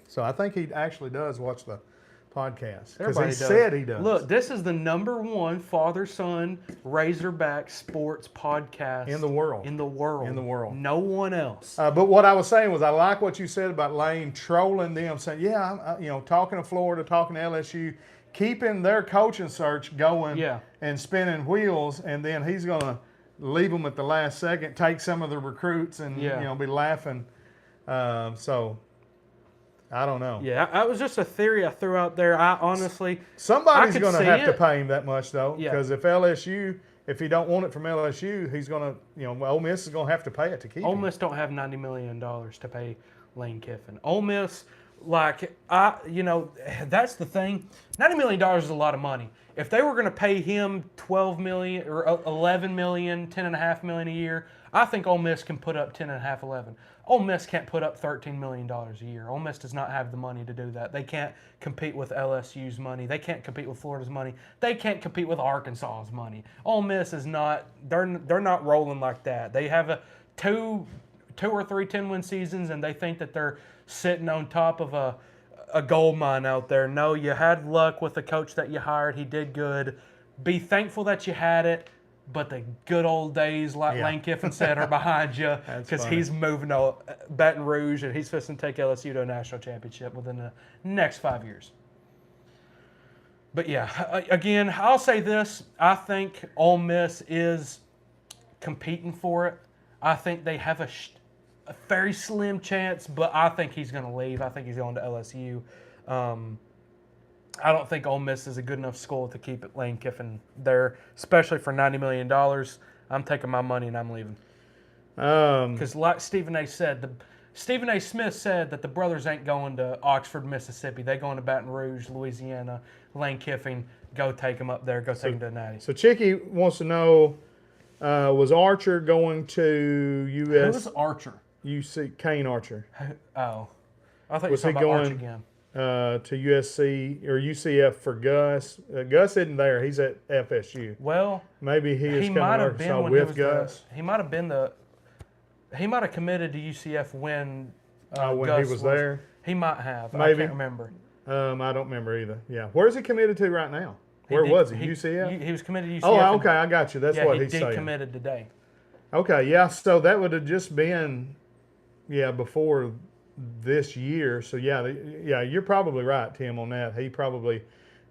So I think he actually does watch the podcast. Because he said he does. Look, this is the #1 father-son Razorback sports podcast in the world. In the world. In the world. No one else. But what I was saying was I like what you said about Lane trolling them, saying, yeah, talking to Florida, talking to LSU, keeping their coaching search going and spinning wheels, and then he's going to leave them at the last second, take some of the recruits and, be laughing. So I don't know. Yeah, that was just a theory I threw out there. I honestly, somebody's going to have to pay him that much though, because if he don't want it from LSU, he's going to, Ole Miss is going to have to pay it to keep him. Ole Miss don't have $90 million to pay Lane Kiffin. Ole Miss, that's the thing. $90 million is a lot of money. If they were going to pay him $12 million or $11 million, $10.5 million a year, I think Ole Miss can put up 10.5, 11. Ole Miss can't put up $13 million a year. Ole Miss does not have the money to do that. They can't compete with LSU's money. They can't compete with Florida's money. They can't compete with Arkansas's money. Ole Miss is not. They're not rolling like that. They have a two or three 10-win seasons, and they think that they're sitting on top of a gold mine out there. No, you had luck with the coach that you hired. He did good. Be thankful that you had it. But the good old days, like Lane Kiffin said, are behind you because he's moving to Baton Rouge and he's supposed to take LSU to a national championship within the next 5 years. But again, I'll say this. I think Ole Miss is competing for it. I think they have a very slim chance, but I think he's going to leave. I think he's going to LSU. I don't think Ole Miss is a good enough school to keep Lane Kiffin there, especially for $90 million. I'm taking my money and I'm leaving. Because like Stephen A. Smith said that the brothers ain't going to Oxford, Mississippi. They going to Baton Rouge, Louisiana. Lane Kiffin, go take him up there. Go take him to the Natty. So Chicky wants to know, was Archer going to U.S.? Who's Archer? Kane Archer. Oh. I thought you were talking about Archer again. To USC or UCF for Gus. Gus isn't there. He's at FSU. Well, maybe he is coming to Arkansas with Gus. He might have committed to UCF when Gus he was there. He might have. Maybe. I can't remember. I don't remember either. Yeah. Where's he committed to right now? Where was he? UCF? He was committed to UCF. Oh, okay. I got you. That's what he's saying. He did committed today. Okay. Yeah. So that would have just been, before this year. So you're probably right, Tim, on that. He probably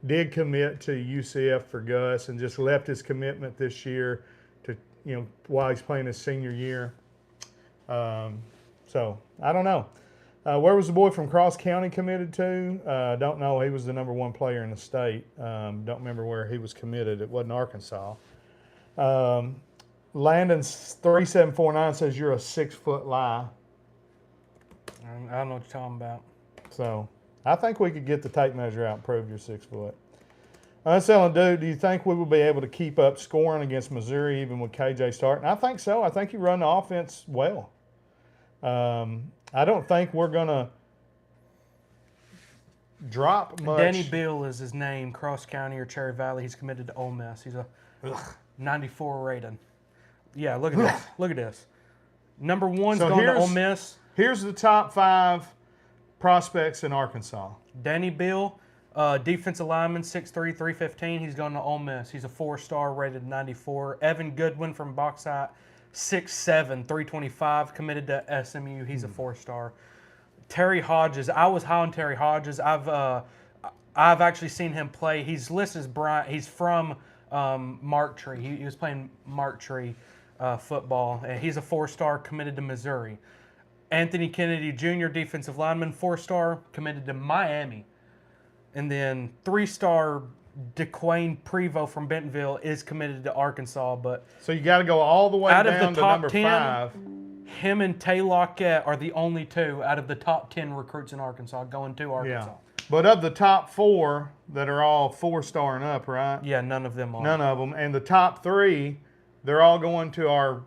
did commit to UCF for Gus and just left his commitment this year to while he's playing his senior year. So I don't know. Where was the boy from Cross County committed to? Don't know. He was the #1 player in the state. Don't remember where he was committed. It wasn't Arkansas. Landon's 3749 says you're a 6-foot lie. I don't know what you're talking about. So, I think we could get the tape measure out and prove you're 6 foot. Unselling dude, do you think we will be able to keep up scoring against Missouri even with KJ starting? I think so. I think you run the offense well. I don't think we're going to drop much. Danny Bill is his name, Cross County or Cherry Valley. He's committed to Ole Miss. He's a 94 rating. Yeah, look at this. Look at this. #1's going to Ole Miss. Here's the top 5 prospects in Arkansas. Danny Bill, defensive lineman, 6'3", 315. He's going to Ole Miss. He's a 4-star, rated 94. Evan Goodwin from Bauxite, 6'7", 325, committed to SMU. He's a 4-star. Terry Hodges. I was high on Terry Hodges. I've actually seen him play. He's listed as Bryant. He's from Mark Tree. He was playing Mark Tree football, and he's a 4-star, committed to Missouri. Anthony Kennedy Jr., defensive lineman, 4-star, committed to Miami. And then 3-star DeQuane Prevost from Bentonville is committed to Arkansas. But so you got to go all the way out down of the top to 10, #5. Him and Tay Lockett are the only 2 out of the top 10 recruits in Arkansas going to Arkansas. Yeah. But of the top 4 that are all 4-star and up, right? Yeah, none of them are. None of them. And the top 3, they're all going to our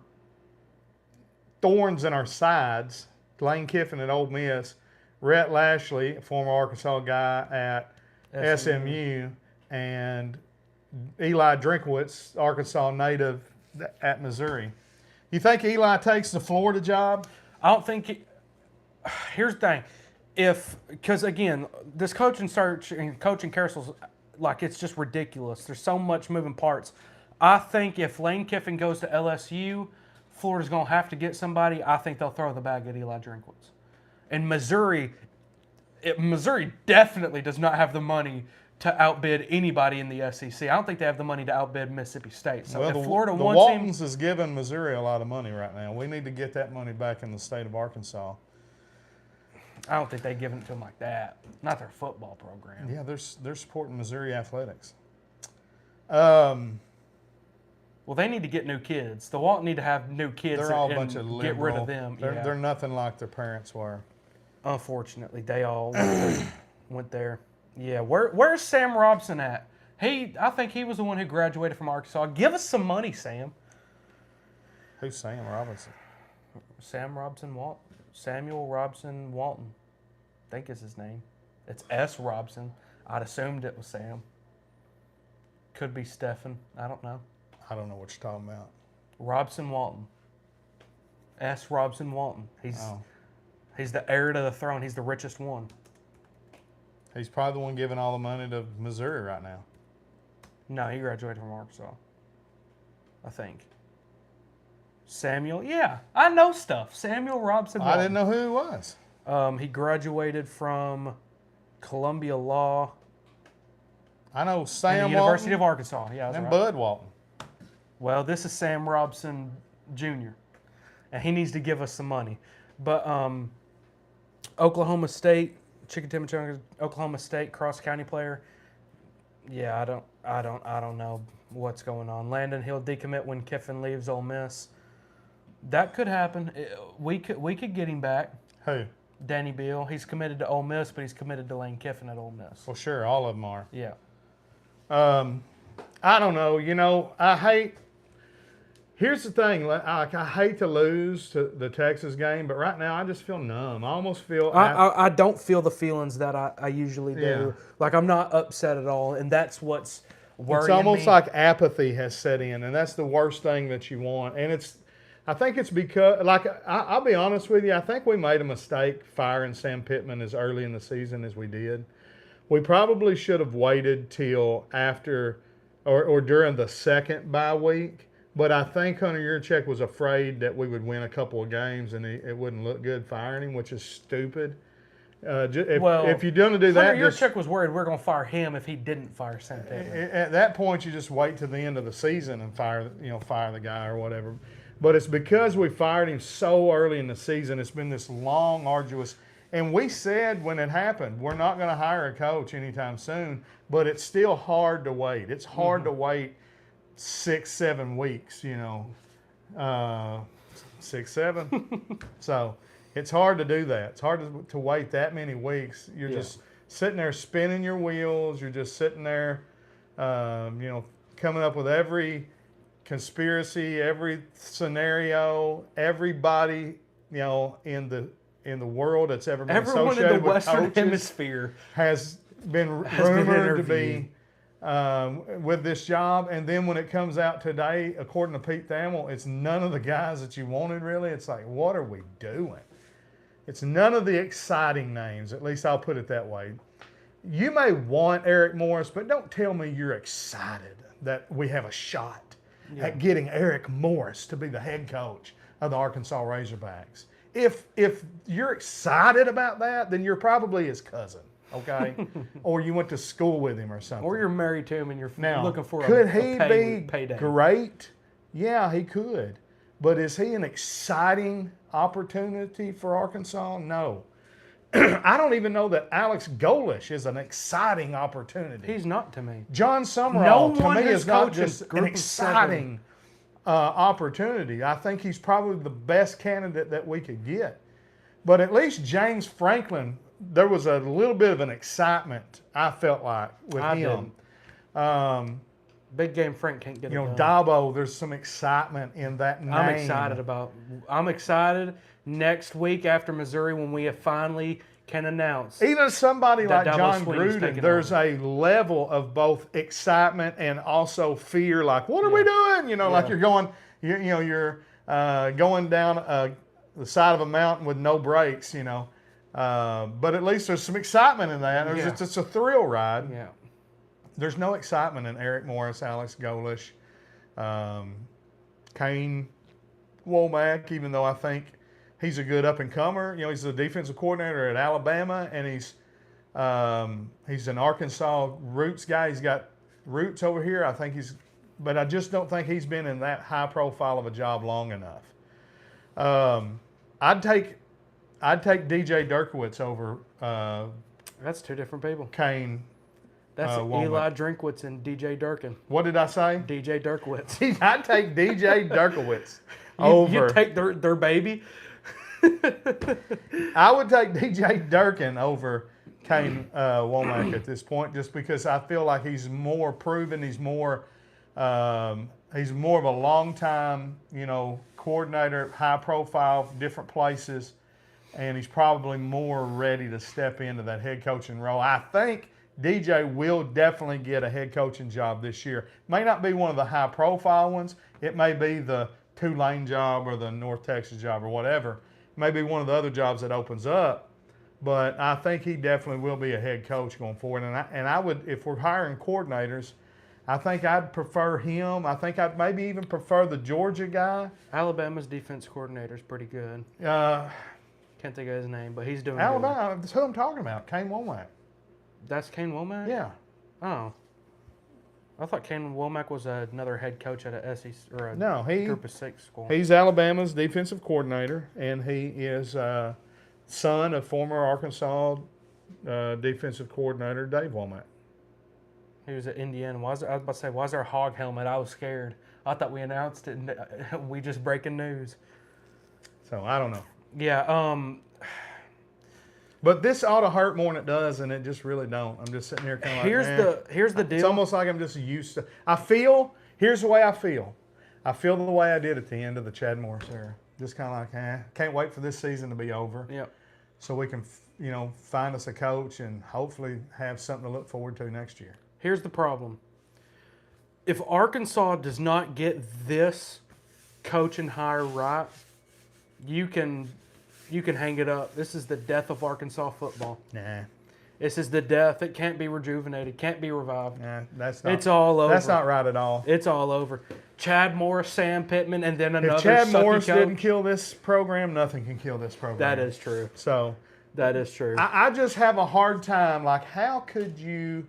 thorns in our sides. Lane Kiffin at Ole Miss, Rhett Lashley, a former Arkansas guy at SMU, and Eli Drinkowitz, Arkansas native, at Missouri. You think Eli takes the Florida job? I don't think. Here's the thing, because again, this coaching search and coaching carousel's like it's just ridiculous. There's so much moving parts. I think if Lane Kiffin goes to LSU, Florida's gonna have to get somebody. I think they'll throw the bag at Eli Drinkwitz. And Missouri definitely does not have the money to outbid anybody in the SEC. I don't think they have the money to outbid Mississippi State. So if Florida the wants him, Waltons is giving Missouri a lot of money right now. We need to get that money back in the state of Arkansas. I don't think they're giving it to them like that. Not their football program. Yeah, they're supporting Missouri athletics. Well, they need to get new kids. The Waltons need to have new kids they're all a and bunch of liberal. get rid of them. They're nothing like their parents were. Unfortunately, they all went there. Yeah, where's Sam Robson at? I think he was the one who graduated from Arkansas. Give us some money, Sam. Who's Sam Robinson? Samuel Robson Walton, I think is his name. It's S. Robson. I'd assumed it was Sam. Could be Stephen. I don't know. I don't know what you're talking about. Robson Walton. S. Robson Walton. He's the heir to the throne. He's the richest one. He's probably the one giving all the money to Missouri right now. No, he graduated from Arkansas. I think. Samuel, yeah, I know stuff. Samuel Robson Walton. I didn't know who he was. He graduated from Columbia Law. I know Sam and the University of Arkansas. Yeah, that's and right. Bud Walton. Well, this is Sam Robson Jr., and he needs to give us some money. But Oklahoma State, Chicken Chimichanga, Oklahoma State cross county player. Yeah, I don't know what's going on. Landon Hill decommit when Kiffin leaves Ole Miss. That could happen. We could get him back. Who? Danny Beal. He's committed to Ole Miss, but he's committed to Lane Kiffin at Ole Miss. Well, sure, all of them are. Yeah. I don't know. You know, I hate. Here's the thing. I hate to lose to the Texas game, but right now I just feel numb. I almost feel. I don't feel the feelings that I usually do. Yeah. Like I'm not upset at all, and that's what's worrying me. It's almost like apathy has set in, and that's the worst thing that you want. And I think it's because, like, I'll be honest with you, I think we made a mistake firing Sam Pittman as early in the season as we did. We probably should have waited till after or during the second bye week. But I think Hunter Yurchek was afraid that we would win a couple of games and it wouldn't look good firing him, which is stupid. If you're going to do that, Hunter Yurchek was worried we're going to fire him if he didn't fire Sam Pittman. At that point, you just wait to the end of the season and fire the guy or whatever. But it's because we fired him so early in the season. It's been this long, arduous. And we said when it happened, we're not going to hire a coach anytime soon. But it's still hard to wait. It's hard to wait 6-7 weeks, 6-7. So it's hard to do that. It's hard to wait that many weeks. You're just sitting there spinning your wheels. You're just sitting there, coming up with every conspiracy, every scenario, everybody, in the world that's ever been Everyone associated in the with Western coaches Hemisphere has been rumored to be with this job. And then when it comes out today, according to Pete Thamel, it's none of the guys that you wanted really. It's like, what are we doing? It's none of the exciting names, at least I'll put it that way. You may want Eric Morris, but don't tell me you're excited that we have a shot at getting Eric Morris to be the head coach of the Arkansas Razorbacks. If you're excited about that, then you're probably his cousin, okay? Or you went to school with him or something. or you're married to him and you're looking for could a he payday. be great? Yeah, he could. But is he an exciting opportunity for Arkansas? No. I don't even know that Alex Golish is an exciting opportunity. He's not to me. John Summerall, No to one me, has is not coached a just group an of exciting opportunity. I think he's probably the best candidate that we could get. But at least James Franklin, there was a little bit of an excitement, I felt like, with him. Big Game Frank can't get it done. Dabo, there's some excitement in that name. I'm excited next week after Missouri when we have finally can announce. Even somebody that like Dabo John Swinney's Gruden, taking there's over. a level of both excitement and also fear. Like, what are we doing? You know, like you're going, you're going down the side of a mountain with no brakes. You know, but at least there's some excitement in that. It's a thrill ride. Yeah. There's no excitement in Eric Morris, Alex Golish, Kane Womack, even though I think he's a good up and comer. You know, he's the defensive coordinator at Alabama, and he's an Arkansas roots guy. He's got roots over here. I think but I just don't think he's been in that high profile of a job long enough. I'd take DJ Derkowitz over That's two different people. Kane. That's Womack. Eli Drinkwitz and DJ Durkin. What did I say? DJ Derkowitz. I'd take DJ Derkowitz over. You take their baby? I would take DJ Durkin over Kane Womack at this point, just because I feel like he's more proven. He's more of a long time, coordinator, high profile, different places, and he's probably more ready to step into that head coaching role. I think DJ will definitely get a head coaching job this year. May not be one of the high profile ones. It may be the Tulane job or the North Texas job or whatever. Maybe one of the other jobs that opens up, but I think he definitely will be a head coach going forward. And I would, if we're hiring coordinators, I think I'd prefer him. I think I'd maybe even prefer the Georgia guy. Alabama's defense coordinator is pretty good. Can't think of his name, but he's doing Alabama. That's who I'm talking about. Kane Womack. That's Kane Womack? Yeah. Oh. I thought Kane Womack was another head coach at a SEC or a Group of 6 school. He's Alabama's defensive coordinator, and he is son of former Arkansas defensive coordinator Dave Womack. He was at Indiana. I was about to say, why is there a hog helmet? I was scared. I thought we announced it, and we just breaking news. So I don't know. Yeah. But this ought to hurt more than it does, and it just really don't. I'm just sitting here kind of like, here's the deal. It's almost like I'm just used to. Here's the way I feel. I feel the way I did at the end of the Chad Morris era. Just kind of like, can't wait for this season to be over. Yep. So we can, find us a coach and hopefully have something to look forward to next year. Here's the problem. If Arkansas does not get this coach and hire right, you can hang it up. This is the death of Arkansas football. Nah. This is the death. It can't be rejuvenated. Can't be revived. Nah, that's not. It's all over. That's not right at all. It's all over. Chad Morris, Sam Pittman, and then another. If Chad Morris coach. didn't kill this program, nothing can kill this program. That is true. So. That is true. I just have a hard time. Like, how could you?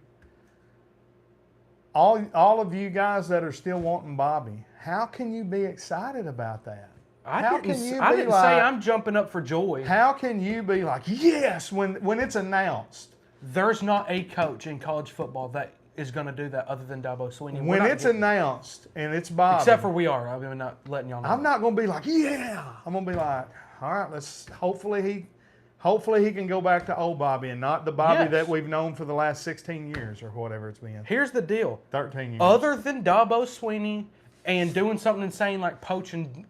All of you guys that are still wanting Bobby, how can you be excited about that? I didn't say I'm jumping up for joy. How can you be like, yes, when it's announced? There's not a coach in college football that is going to do that other than Dabo Swinney. When it's announced and it's Bobby. Except for we are. I'm not letting y'all know. I'm not going to be like, yeah. I'm going to be like, all right, hopefully he can go back to old Bobby and not the Bobby that we've known for the last 16 years or whatever it's been. Here's the deal. 13 years. Other than Dabo Swinney and doing something insane like poaching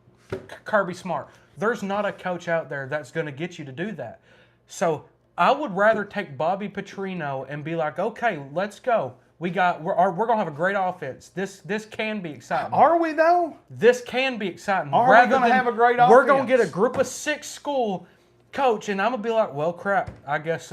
Kirby Smart, there's not a coach out there that's going to get you to do that. So I would rather take Bobby Petrino and be like, okay, let's go. We're going to have a great offense. This can be exciting. Are we though? This can be exciting. Are we going to have a great offense? We're going to get a group of 6 school coach, and I'm going to be like, well, crap. I guess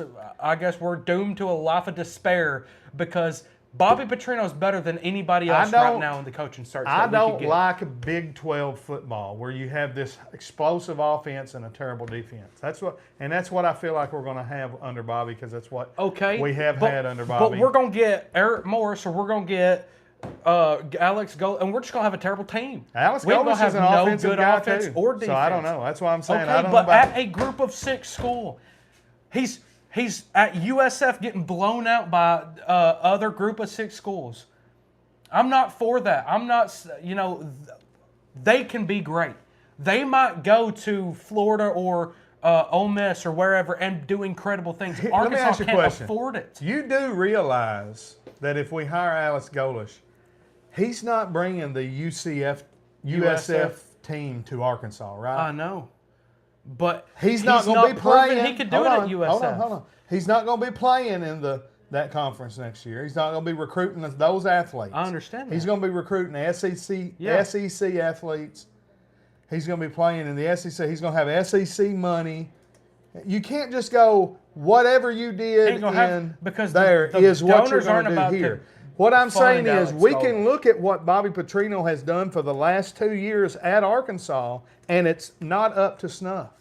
we're doomed to a life of despair because Bobby Petrino is better than anybody else right now in the coaching search. I don't like Big 12 football where you have this explosive offense and a terrible defense. That's what I feel like we're going to have under Bobby because that's what we have had under Bobby. But we're going to get Eric Morris or we're going to get Alex Gold, and we're just going to have a terrible team. Alex Gold is an offensive guy too. Or defense. So I don't know. That's why I'm saying okay, I don't but know about at a group of 6 school, he's at USF getting blown out by other group of 6 schools. I'm not for that. I'm not, they can be great. They might go to Florida or Ole Miss or wherever and do incredible things. Arkansas can't afford it. You do realize that if we hire Alex Golish, he's not bringing the USF team to Arkansas, right? I know. But he's not going to be proven playing. He could do it at USF. Hold on. He's not going to be playing in that conference next year. He's not going to be recruiting those athletes. I understand that. He's going to be recruiting SEC athletes. He's going to be playing in the SEC. He's going to have SEC money. You can't just go, whatever you did because is what you're going to do here. What I'm saying is we can look at what Bobby Petrino has done for the last 2 years at Arkansas, and it's not up to snuff.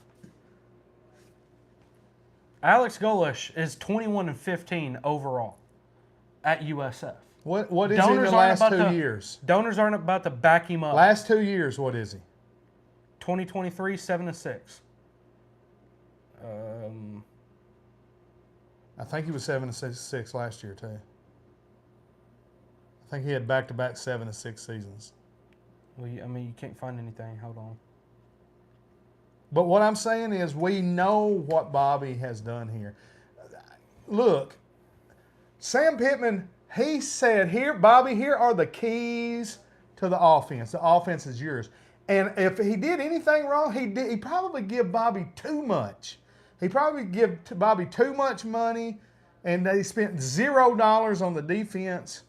Alex Golesh is 21-15 overall at USF. What is he in the last 2 years? Donors aren't about to back him up. Last 2 years, what is he? 2023, 7-6. I think he was 7-6 last year too. I think he had back-to-back 7-6 seasons. Well, you can't find anything. Hold on. But what I'm saying is we know what Bobby has done here. Look, Sam Pittman, he said, "Here, Bobby, here are the keys to the offense. The offense is yours." And if he did anything wrong, he probably give Bobby too much. He probably give Bobby too much money, and they spent $0 on the defense.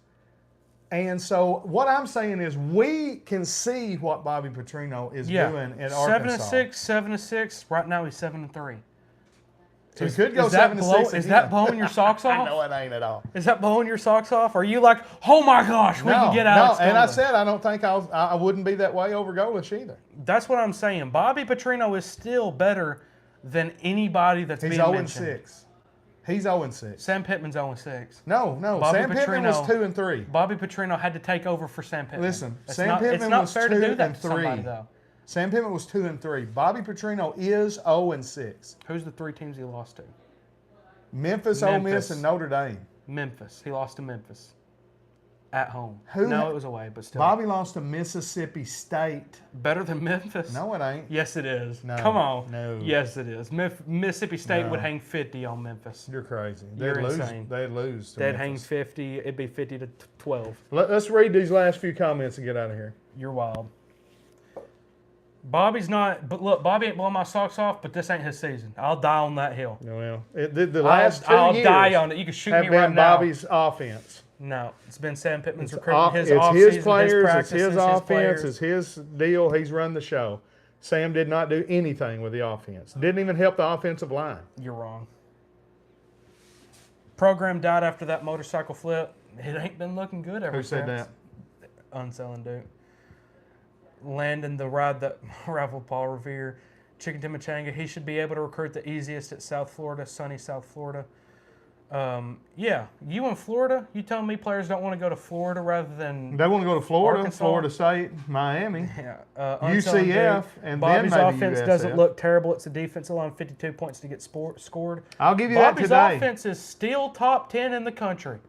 And so what I'm saying is we can see what Bobby Petrino is doing at Arkansas. 7-6. Right now he's 7-3. So he could go 7-6. Is that blowing your socks off? No, it ain't at all. Is that blowing your socks off? Are you like, oh my gosh, we can get out? No, and I said I don't think I wouldn't be that way over Golesh either. That's what I'm saying. Bobby Petrino is still better than anybody that's being mentioned. He's 0-6. Sam Pittman's 0-6. No. Sam Pittman was 2-3. Bobby Petrino had to take over for Sam Pittman. Listen, Sam Pittman was 2-3. Sam Pittman was 2-3. Bobby Petrino is 0-6. Who's the 3 teams he lost to? Memphis, Ole Miss, and Notre Dame. Memphis. He lost to Memphis. At home. No, it was away, but still. Bobby lost to Mississippi State. Better than Memphis? No, it ain't. Yes, it is. No, come on. No. Yes, it is. Mississippi State would hang 50 on Memphis. You're crazy. You're insane. They'd lose. They'd hang 50. It'd be 50-12. Let's read these last few comments and get out of here. You're wild. Bobby's not, but look, Bobby ain't blowing my socks off, but this ain't his season. I'll die on that hill. Well, the last 2 I'll years die on it. You can shoot me right now. Bobby's offense. No, it's been Sam Pittman's recruitment. It's his players, it's his offense, it's his deal. He's run the show. Sam did not do anything with the offense. Didn't even help the offensive line. You're wrong. Program died after that motorcycle flip. It ain't been looking good ever since. Who said that? Unselling Duke. Landon, the ride that rivaled Paul Revere. Chicken Timachanga, he should be able to recruit the easiest at South Florida, sunny South Florida. Yeah, you in Florida, you telling me players don't want to go to Florida rather than they want to go to Florida, Arkansas? Florida State, Miami, yeah, UCF, and Bobby's then maybe offense USF. Doesn't look terrible. It's the defensive line, 52 points to get scored. I'll give you Bobby's that today. offense is still top 10 in the country.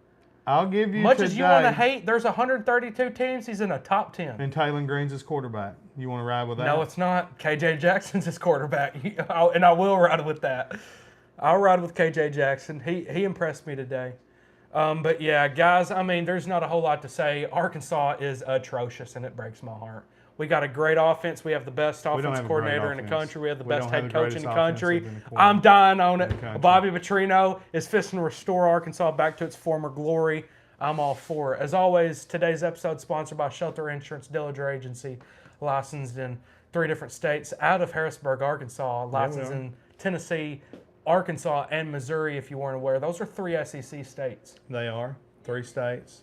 I'll give you Much today. as you want to hate, there's 132 teams. He's in a top 10. And Taylon Green's his quarterback. You want to ride with that? No, it's not. KJ Jackson's his quarterback, and I will ride with that. I'll ride with KJ Jackson. He impressed me today. But yeah, guys, I mean, there's not a whole lot to say. Arkansas is atrocious, and it breaks my heart. We got a great offense. We have the best offense coordinator in the country. We have the best head coach in the country. I'm dying on it. Bobby Petrino is fisting to restore Arkansas back to its former glory. I'm all for it. As always, today's episode is sponsored by Shelter Insurance Dillinger Agency, licensed in 3 different states, out of Harrisburg, Arkansas, licensed in Tennessee, Arkansas, and Missouri, if you weren't aware. Those are 3 SEC states. They are 3 states.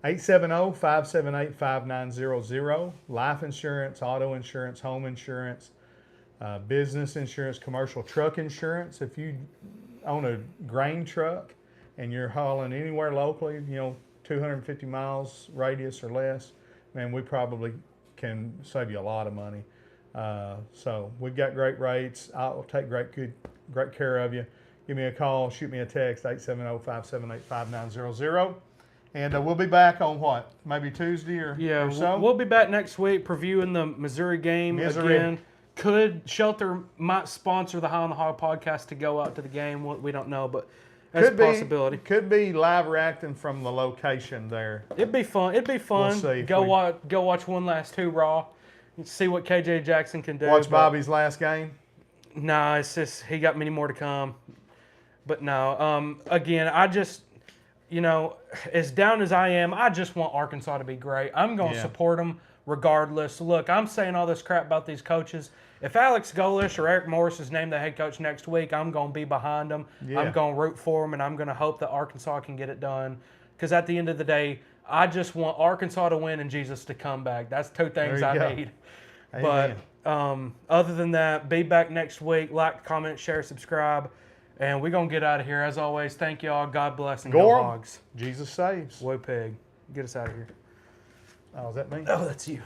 870-578-5900. Life insurance, auto insurance, home insurance, business insurance, commercial truck insurance. If you own a grain truck and you're hauling anywhere locally, 250 miles radius or less, man, we probably can save you a lot of money. So we've got great rates. I'll take great care of you. Give me a call, shoot me a text, 870-578-5900. And we'll be back on what? Maybe Tuesday or so? We'll be back next week previewing the Missouri game again. Shelter might sponsor the High on the Hog podcast to go out to the game. We don't know, but that's a possibility. Could be live reacting from the location there. It'd be fun. We'll see Go watch one last hoorah. See what KJ Jackson can do. Watch but- Bobby's last game. No, it's just he got many more to come. But no, again, I just, as down as I am, I just want Arkansas to be great. I'm going to Yeah. support them regardless. Look, I'm saying all this crap about these coaches. If Alex Golish or Eric Morris is named the head coach next week, I'm going to be behind them. Yeah. I'm going to root for them, and I'm going to hope that Arkansas can get it done. Because at the end of the day, I just want Arkansas to win and Jesus to come back. That's two things There you I go. need. Amen. But other than that, be back next week. Like, comment, share, subscribe. And we're going to get out of here. As always, thank y'all. God bless and go Gorham, Hogs. Jesus saves. Whoa, pig. Get us out of here. Oh, is that me? Oh, that's you.